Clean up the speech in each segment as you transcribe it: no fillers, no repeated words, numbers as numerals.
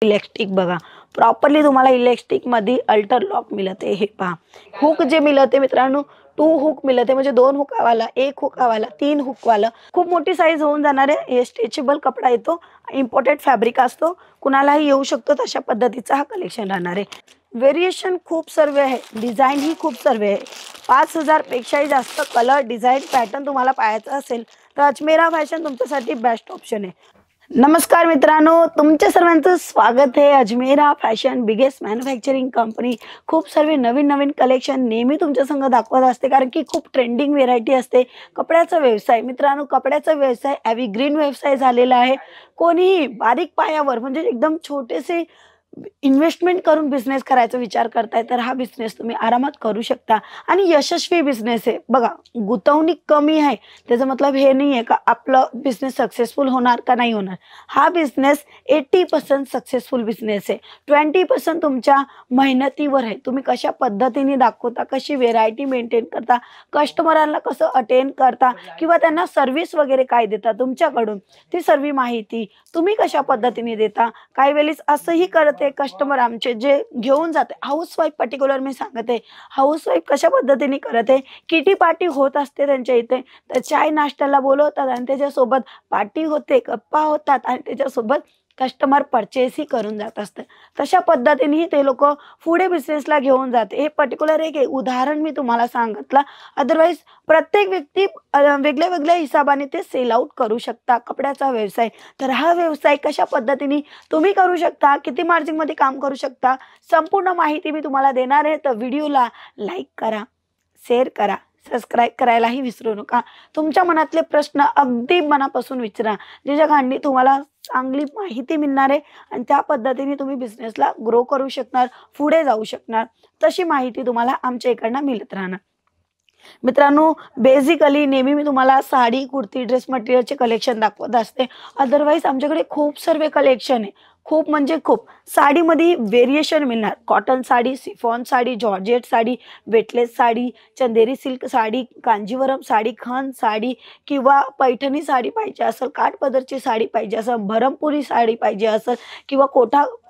Electric बघा, properly तुम्हाला electric मध्ये अल्टर लॉक मिळते। हे पहा, हुक जे मिळते मित्रांनो, 2 हुक मिळते, म्हणजे 2 हुकावाला, 1 हुकावाला, 3 हुकवाला। खूप मोठी साईज होऊन जाणार आहे। हे स्ट्रेचेबल कपडा येतो, इम्पोर्टेड फॅब्रिक असतो, कुणालाही येऊ शकतो तशा पद्धतीचा हा कलेक्शन राहणार आहे। व्हेरिएशन खूप सर्व आहे, डिझाईन ही खूप सर्व आहे। 5000 पेक्षाही जास्त कलर, डिझाईन, पॅटर्न तुम्हाला पाहायचा असेल तर अजमेरा फॅशन तुमच्यासाठी बेस्ट ऑप्शन आहे। नमस्कार मित्रांनो, तुमच्या सर्वांचं स्वागत आहे Ajmera fashion, biggest manufacturing company. खूप सर्व नवीन कलेक्शन नेहमी तुमच्या संग दाखवत असते, कारण की खूप ट्रेंडिंग व्हेरायटी असते। कपड्याचा व्यवसाय मित्रांनो, कपड्याचा व्यवसाय एव्हरग्रीन व्यवसाय झालेला आहे। कोणीही बारीक पायावर म्हणजे एकदम छोटेसे इन्व्हेस्टमेंट करून बिझनेस करायचा विचार करताय तर हा बिझनेस तुम्ही आरामात करू शकता आणि यशस्वी बिझनेस आहे। बघा, गुंतवणूक कमी आहे त्याचा मतलब हे नाही आहे का आपलं बिझनेस सक्सेसफुल होणार का नाही होणार। हा बिझनेस 80% सक्सेसफुल बिझनेस आहे, 20% तुमच्या मेहनतीवर आहे। तुम्ही कशा पद्धतीने दाखवता, कशी व्हेरायटी मेंटेन करता, कस्टमरांना कसं अटेंड करता किंवा त्यांना सर्व्हिस वगैरे काय देता तुमच्याकडून, ती सर्व माहिती तुम्ही कशा पद्धतीने देता। काही वेळेस असंही करते कस्टमर आमचे जे घेऊन जाते, हाऊसवाईफ पर्टिक्युलर मी सांगते, हाऊसवाईफ कशा पद्धतीने करते, किटी पार्टी होत असते त्यांच्या इथे, तर चाय नाश्त्याला बोलवतात आणि त्याच्यासोबत पार्टी होते, गप्पा होतात आणि त्याच्यासोबत कस्टमर परचेसही करून जात असतं। तशा पद्धतीनेही ते लोक पुढे बिझनेसला घेऊन जाते। हे पर्टिक्युलर एक उदाहरण मी तुम्हाला सांगितलं, अदरवाईज प्रत्येक व्यक्ती वेगळ्या वेगळ्या हिसाबाने ते सेल आउट करू शकता कपड्याचा व्यवसाय। तर हा व्यवसाय कशा पद्धतीने तुम्ही करू शकता, किती मार्जिनमध्ये काम करू शकता, संपूर्ण माहिती मी तुम्हाला देणार आहे। तर व्हिडिओला लाईक करा, शेअर करा, सबस्क्राईब करायलाही विसरू नका। तुमच्या मनातले प्रश्न अगदी मनापासून विचारा, ज्याच्याकडून तुम्हाला चांगली माहिती मिळणार आहे आणि त्या पद्धतीने तुम्ही बिझनेसला ग्रो करू शकणार, पुढे जाऊ शकणार। तशी माहिती तुम्हाला आमच्या इकडनं मिळत राहणार। मित्रांनो, बेसिकली नेहमी मी तुम्हाला साडी, कुर्ती, ड्रेस मटेरियलचे कलेक्शन दाखवत असते। अदरवाईज आमच्याकडे खूप सर्व कलेक्शन आहे, खूप म्हणजे खूप। साडीमध्ये व्हेरिएशन मिळणार, cotton sari, chiffon sari, georgette sari, weightless sari, Chanderi silk sari, Kanjivaram sari, Khan sari किंवा पैठणी साडी पाहिजे असेल, काठपदरची साडी पाहिजे असेल, बरमपुरी साडी पाहिजे असेल किंवा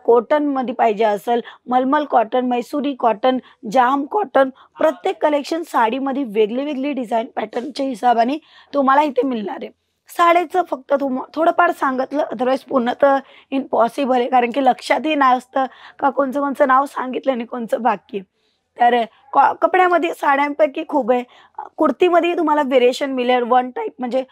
कॉटनमध्ये पाहिजे असेल, मलमल कॉटन, मैसुरी कॉटन, जाम कॉटन, प्रत्येक कलेक्शन साडीमध्ये वेगळी डिझाईन पॅटर्नच्या हिसाबाने तुम्हाला इथे मिळणार आहे। साडीचं फक्त थोडंफार सांगितलं, अदरवाईज पूर्ण तर इम्पॉसिबल आहे, कारण की लक्षातही नसतं का कोणचं कोणचं नाव सांगितलं आणि कोणचं बाकी आहे। तर कपड्यामध्ये साड्यांपैकी खूप आहे। कुर्तीमध्ये तुम्हाला व्हेरिएशन मिळेल, वन टाईप म्हणजे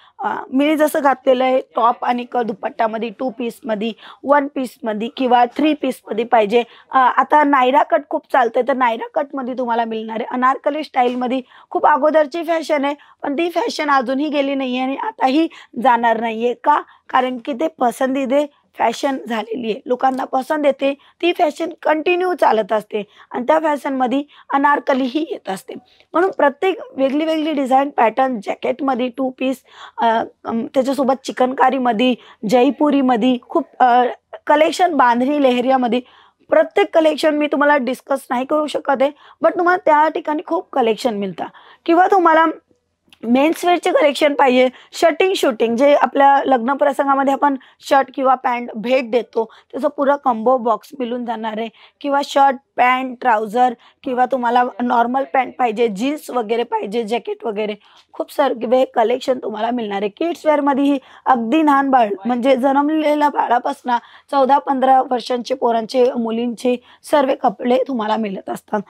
मी जसं घातलेलं आहे टॉप आणि दुपट्टामध्ये, 2 पीसमध्ये, 1 पीसमध्ये किंवा 3 पीसमध्ये पाहिजे। आता नायरा कट खूप चालतंय, तर नायरा कटमध्ये तुम्हाला मिळणार आहे। अनारकली स्टाईलमध्ये खूप अगोदरची फॅशन आहे, पण ती फॅशन अजूनही गेली नाही आहे आणि आताही जाणार नाही आहे का, कारण की ते पसंदीदा फॅशन झालेली आहे, लोकांना पसंत येते, ती फॅशन कंटिन्यू चालत असते आणि त्या फॅशनमध्ये अनारकलीही येत असते। म्हणून प्रत्येक वेगळी डिझाईन पॅटर्न, जॅकेटमध्ये 2 पीस, त्याच्यासोबत चिकनकारीमध्ये, जयपुरीमध्ये खूप कलेक्शन, बांधणी लेहरियामध्ये प्रत्येक कलेक्शन मी तुम्हाला डिस्कस नाही करू शकत आहे, बट तुम्हाला त्या ठिकाणी खूप कलेक्शन मिळतं। किंवा तुम्हाला मेन्सवेअरचे कलेक्शन पाहिजे, शर्टिंग शूटिंग जे आपल्या लग्न प्रसंगामध्ये आपण शर्ट किंवा पॅन्ट भेट देतो, त्याचं पुरं कंबो बॉक्स मिळून जाणार आहे। किंवा शर्ट, पॅन्ट, ट्राउझर किंवा तुम्हाला नॉर्मल पॅन्ट पाहिजे, जीन्स वगैरे पाहिजे, जॅकेट वगैरे खूप सर्व कलेक्शन तुम्हाला मिळणार आहे। किड्स वेअरमध्येही अगदी लहान बाळ म्हणजे जन्मलेल्या बाळापासून 14-15 वर्षांचे पोरांचे, मुलींचे सर्व कपडे तुम्हाला मिळत असतात।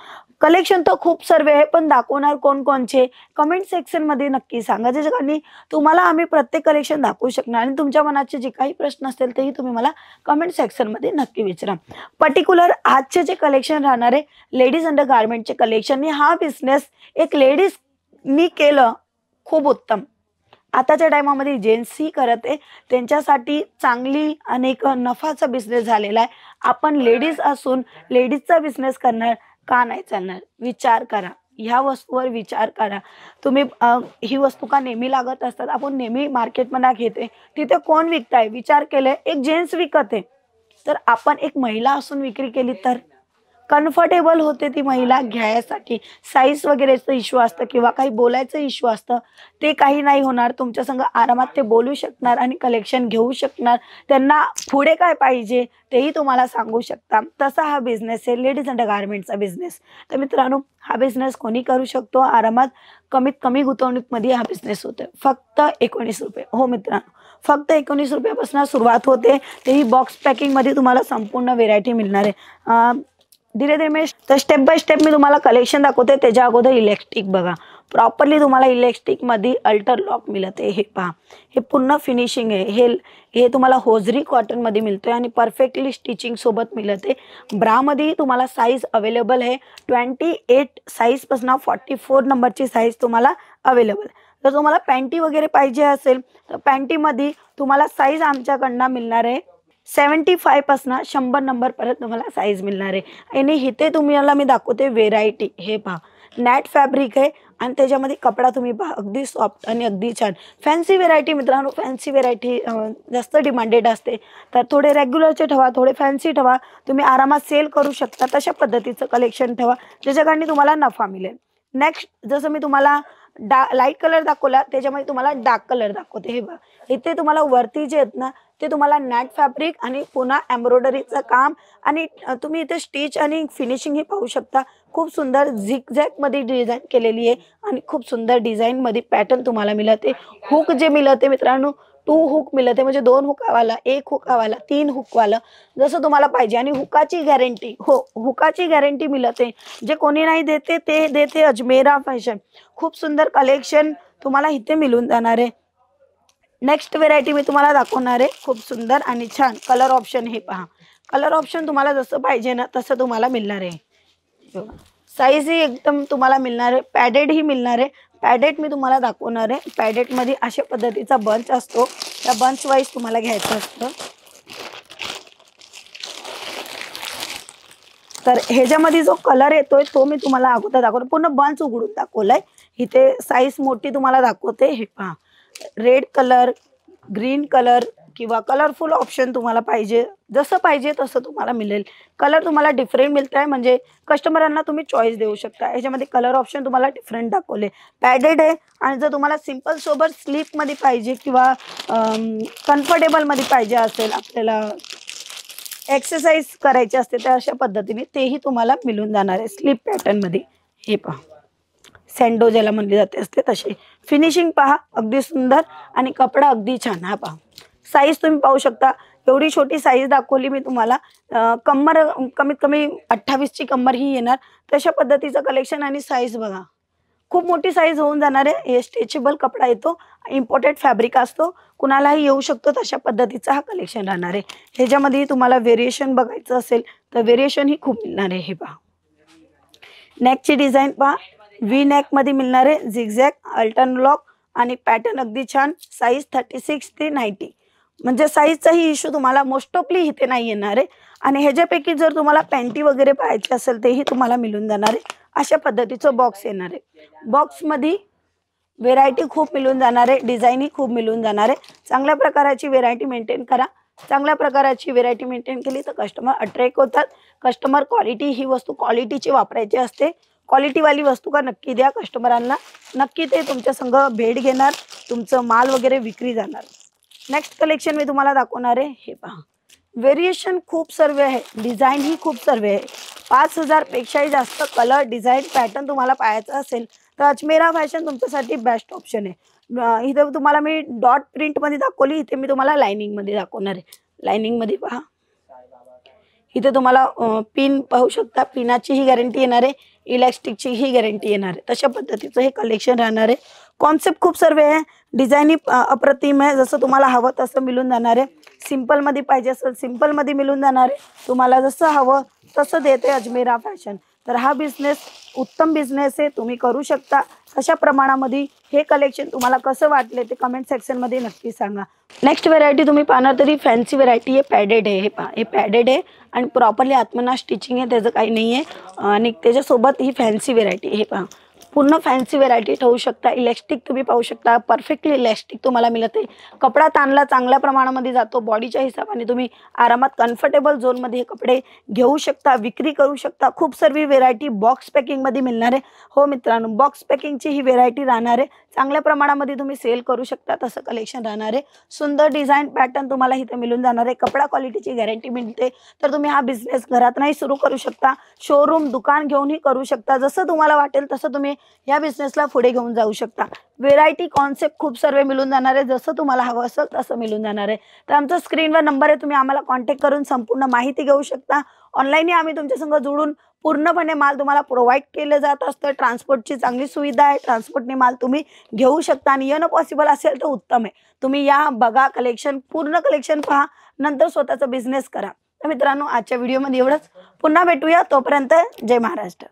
कलेक्शन तर खूप सर्व आहे, पण दाखवणार कोणकोणचे कमेंट सेक्शनमध्ये नक्की सांगा, ज्याच्याकडून तुम्हाला आम्ही प्रत्येक कलेक्शन दाखवू शकणार आणि तुमच्या मनाचे जे काही प्रश्न असतील तेही तुम्ही मला कमेंट सेक्शनमध्ये नक्की विचारा। पर्टिक्युलर आजचे जे कलेक्शन राहणार आहे लेडीज अंडर गारमेंटचे कलेक्शन, हा बिझनेस एक लेडीजनी केलं खूप उत्तम। आताच्या टायमामध्ये जेंट्सही करत आहे, त्यांच्यासाठी चांगली आणि एक नफाचा बिझनेस झालेला आहे। आपण लेडीज असून लेडीजचा बिझनेस करणार का नाही चालणार, विचार करा, ह्या वस्तूवर विचार करा तुम्ही। ही वस्तू का नेहमी लागत असतात, आपण नेहमी मार्केटमध्ये घेते, तिथे कोण विकताय विचार केले, एक जेंट्स विकत आहे, तर आपण एक महिला असून विक्री केली तर कम्फर्टेबल होते ती महिला घ्यायसाठी. साईज वगैरेचं इश्यू असतं किंवा काही बोलायचं इश्यू असतं, ते काही नाही होणार. तुमच्या संग आरामात ते बोलू शकणार आणि कलेक्शन घेऊ शकणार. त्यांना पुढे काय पाहिजे तेही तुम्हाला सांगू शकता. तसा हा बिझनेस आहे, लेडीज अंडर गारमेंटचा बिझनेस. तर मित्रांनो, हा बिझनेस कोणी करू शकतो आरामात. कमीत कमी गुंतवणूकीमध्ये हा बिझनेस होतो. फक्त ₹19. हो मित्रांनो, फक्त ₹19 सुरुवात होते. तेही बॉक्स पॅकिंगमध्ये तुम्हाला संपूर्ण व्हेरायटी मिळणार आहे. धीरे धीरे मी तर स्टेप बाय स्टेप मी तुम्हाला कलेक्शन दाखवते. त्याच्या अगोदर इलेक्ट्रिक बघा. प्रॉपरली तुम्हाला इलेक्ट्रिकमध्ये अल्टर लॉक मिळत आहे. हे पहा, हे पूर्ण फिनिशिंग आहे. हे तुम्हाला होजरी कॉटनमध्ये मिळतोय आणि परफेक्टली स्टिचिंग सोबत मिळत आहे. ब्रामध्ये तुम्हाला साईज अवेलेबल आहे. 28 साईजपासून 44 नंबरची साईज तुम्हाला अवेलेबल. जर तुम्हाला पॅन्टी वगैरे पाहिजे असेल तर पॅन्टीमध्ये तुम्हाला साईज आमच्याकडनं मिळणार आहे 75 पासून 100 नंबरपर्यंत तुम्हाला साईज मिळणार आहे. आणि इथे तुम्हाला मी दाखवते व्हेरायटी. हे पहा, नॅट फॅब्रिक आहे आणि त्याच्यामध्ये कपडा तुम्ही पहा, अगदी सॉफ्ट आणि अगदी छान. फॅन्सी व्हेरायटी मित्रांनो, फॅन्सी व्हेरायटी जास्त डिमांडेड असते. तर थोडे रेग्युलरचे ठेवा, थोडे फॅन्सी ठेवा. तुम्ही आरामात सेल करू शकता. तशा पद्धतीचं कलेक्शन ठेवा ज्याच्याकडून तुम्हाला नफा मिळेल. नेक्स्ट, जसं मी तुम्हाला लाईट कलर दाखवला, त्याच्यामध्ये तुम्हाला डार्क कलर दाखवते. हे बघा, इथे तुम्हाला वरती जे आहेत ना ते तुम्हाला नॅट फॅब्रिक आणि पुन्हा एम्ब्रॉयडरीचं काम आणि तुम्ही इथे स्टिच आणि फिनिशिंग हे पाहू शकता. खूप सुंदर झिगझॅगमध्ये डिझाईन केलेली आहे आणि खूप सुंदर डिझाईनमध्ये पॅटर्न तुम्हाला मिळते. हुक जे मिळते मित्रांनो, 2 हुक मिळते, म्हणजे 2 हुकावाला, 1 हुकावाला, 3 हुकवाला, जसं तुम्हाला पाहिजे. आणि हुकाची गॅरंटी, हो हुकाची गॅरंटी मिळते. जे कोणी नाही देते ते देते अजमेरा फॅशन. खूप सुंदर कलेक्शन तुम्हाला इथे मिळून जाणार आहे. नेक्स्ट व्हेरायटी मी तुम्हाला दाखवणार आहे. खूप सुंदर आणि छान कलर ऑप्शन. हे पहा, कलर ऑप्शन तुम्हाला जसं पाहिजे ना तसं तुम्हाला मिळणार आहे. साईज ही एकदम तुम्हाला मिळणार आहे. पॅडेड ही मिळणार आहे. पॅडेड मी तुम्हाला दाखवणार आहे. पॅडेडमध्ये अशा पद्धतीचा बंच असतो. त्या बंच वाईज तुम्हाला घ्यायचं असतं. तर ह्याच्यामध्ये जो कलर येतोय तो मी तुम्हाला अगोदर दाखवतो. पूर्ण बंच उघडून दाखवलाय. इथे साईज मोठी तुम्हाला दाखवते. हे पहा, रेड कलर, ग्रीन कलर किंवा कलरफुल ऑप्शन तुम्हाला पाहिजे, जसं पाहिजे तसं तुम्हाला मिळेल. कलर तुम्हाला डिफरंट मिळत आहे, म्हणजे कस्टमरांना तुम्ही चॉईस देऊ शकता. याच्यामध्ये कलर ऑप्शन तुम्हाला डिफरंट दाखवले. पॅडेड आहे आणि जर तुम्हाला सिम्पल सोबत स्लीपमध्ये पाहिजे किंवा कम्फर्टेबलमध्ये पाहिजे असेल, आपल्याला एक्सरसाइज करायची असते तर अशा पद्धतीने तेही तुम्हाला मिळून जाणार आहे स्लीप पॅटर्नमध्ये. हे पहा, सँडो ज्याला म्हणले जाते असते तसे. फिनिशिंग पहा, अगदी सुंदर आणि कपडा अगदी छान. हा पहा, साईज तुम्ही पाहू शकता. एवढी छोटी साईज दाखवली मी तुम्हाला. कमर कमीत कमी 28ची कमर ही येणार. तशा पद्धतीचं कलेक्शन आणि साईज बघा, खूप मोठी साईज होऊन जाणार आहे. हे स्ट्रेचेबल कपडा येतो, इम्पोर्टेड फॅब्रिक असतो, कुणालाही येऊ शकतो. तशा पद्धतीचा हा कलेक्शन राहणार आहे. ह्याच्यामध्ये तुम्हाला व्हेरिएशन बघायचं असेल तर व्हेरिएशन ही खूप मिळणार आहे. हे पहा, नेकची डिझाईन पहा, व्ही नेकमध्ये मिळणार आहे. झिगझॅग, अल्टर्न लॉक आणि पॅटर्न अगदी छान. साईज 36 ते 90, म्हणजे साईजचाही इश्यू तुम्हाला मोस्ट ऑफली इथे नाही येणार आहे. आणि ह्याच्यापैकी जर तुम्हाला पॅन्टी वगैरे पाहायची असेल तेही तुम्हाला मिळून जाणार आहे. अशा पद्धतीचं बॉक्स येणार आहे. बॉक्समध्ये व्हेरायटी खूप मिळून जाणार आहे, डिझाईनही खूप मिळून जाणार आहे. चांगल्या प्रकाराची व्हेरायटी मेंटेन करा. चांगल्या प्रकाराची व्हेरायटी मेंटेन केली तर कस्टमर अट्रॅक्ट होतात. कस्टमर क्वालिटी, ही वस्तू क्वालिटीची वापरायची असते. क्वालिटीवाली वस्तू का नक्की द्या कस्टमरांना, नक्की ते तुमच्या संग भेट घेणार, तुमचं माल वगैरे विक्री जाणार. नेक्स्ट कलेक्शन मी तुम्हाला दाखवणार आहे. हे पहा, व्हेरिएशन खूप सर्व आहे, डिझाईन ही खूप सर्व आहे. 5000 पेक्षाही जास्त कलर, डिझाईन, पॅटर्न तुम्हाला पाहायचं असेल तर अजमेरा फॅशन तुमच्यासाठी बेस्ट ऑप्शन आहे. इथे तुम्हाला मी डॉट प्रिंटमध्ये दाखवली, इथे मी तुम्हाला लायनिंगमध्ये दाखवणार आहे. लायनिंगमध्ये पहा, इथे तुम्हाला पिन पाहू शकता. पिनाची ही गॅरंटी येणार आहे, इलास्टिकची ही गॅरंटी येणार आहे. तशा पद्धतीचं हे कलेक्शन राहणार आहे. कॉन्सेप्ट खूप सर्व आहे, डिझाईन ही अप्रतिम आहे. जसं तुम्हाला हवं तसं मिळून जाणार आहे. सिम्पलमध्ये पाहिजे असेल सिम्पलमध्ये मिळून जाणार आहे. तुम्हाला जसं हवं तसं देते अजमेरा फॅशन. तर हा बिझनेस उत्तम बिझनेस आहे, तुम्ही करू शकता. अशा प्रमाणामध्ये हे कलेक्शन तुम्हाला कसं वाटले ते कमेंट सेक्शनमध्ये नक्की सांगा. नेक्स्ट व्हेरायटी तुम्ही पाहणार तरी फॅन्सी व्हेरायटी आहे. पॅडेड आहे. हे पहा, हे पॅडेड आहे आणि प्रॉपरली आत्मना स्टिचिंग आहे, त्याचं काही नाही आहे. आणि त्याच्यासोबत ही फॅन्सी व्हेरायटी. हे पहा, पूर्ण फॅन्सी व्हेरायटी ठेवू शकता। इलेस्टिक तुम्ही पाहू शकता, परफेक्टली इलेस्टिक तुम्हाला मिळते। कपडा ताणला चांगल्या प्रमाणामध्ये जातो, बॉडीच्या हिशोबाने तुम्ही आरामात कम्फर्टेबल झोनमध्ये हे कपडे घेऊ शकता, विक्री करू शकता। खूप सर्व व्हेरायटी बॉक्स पॅकिंगमध्ये मिळणार आहे। हो मित्रांनो, बॉक्स पॅकिंगची ही व्हेरायटी राहणार आहे, चांगल्या प्रमाणामध्ये तुम्ही सेल करू शकता तसं कलेक्शन राहणार आहे। सुंदर डिझाइन पॅटर्न तुम्हाला इथे मिळून जाणार आहे, कपडा क्वालिटीची गॅरंटी मिळते। तर तुम्ही हा बिझनेस घरात नाही सुरू करू शकता, शोरूम दुकान घेऊनही करू शकता। जसं तुम्हाला वाटेल तसं तुम्ही या बिझनेसला पुढे घेऊन जाऊ शकता। व्हेरायटी कॉन्सेप्ट खूप सर्व मिळून जाणार आहे, जसं तुम्हाला हवं असेल तसं मिळून जाणार आहे। तर आमचा स्क्रीनवर नंबर आहे, तुम्ही आम्हाला कॉन्टॅक्ट करून संपूर्ण माहिती घेऊ शकता। ऑनलाईनही आम्ही तुमच्या संग जोडून पूर्णपणे माल तुम्हाला प्रोव्हाइड केलं जात असतं। ट्रान्सपोर्टची चांगली सुविधा आहे, ट्रान्सपोर्टने माल तुम्ही घेऊ शकता आणि येणं पॉसिबल असेल तर उत्तम आहे। तुम्ही या, बघा कलेक्शन, पूर्ण कलेक्शन पहा, नंतर स्वतःचा बिझनेस करा। तर मित्रांनो, आजच्या व्हिडिओमध्ये एवढंच, पुन्हा भेटूया, तोपर्यंत जय महाराष्ट्र।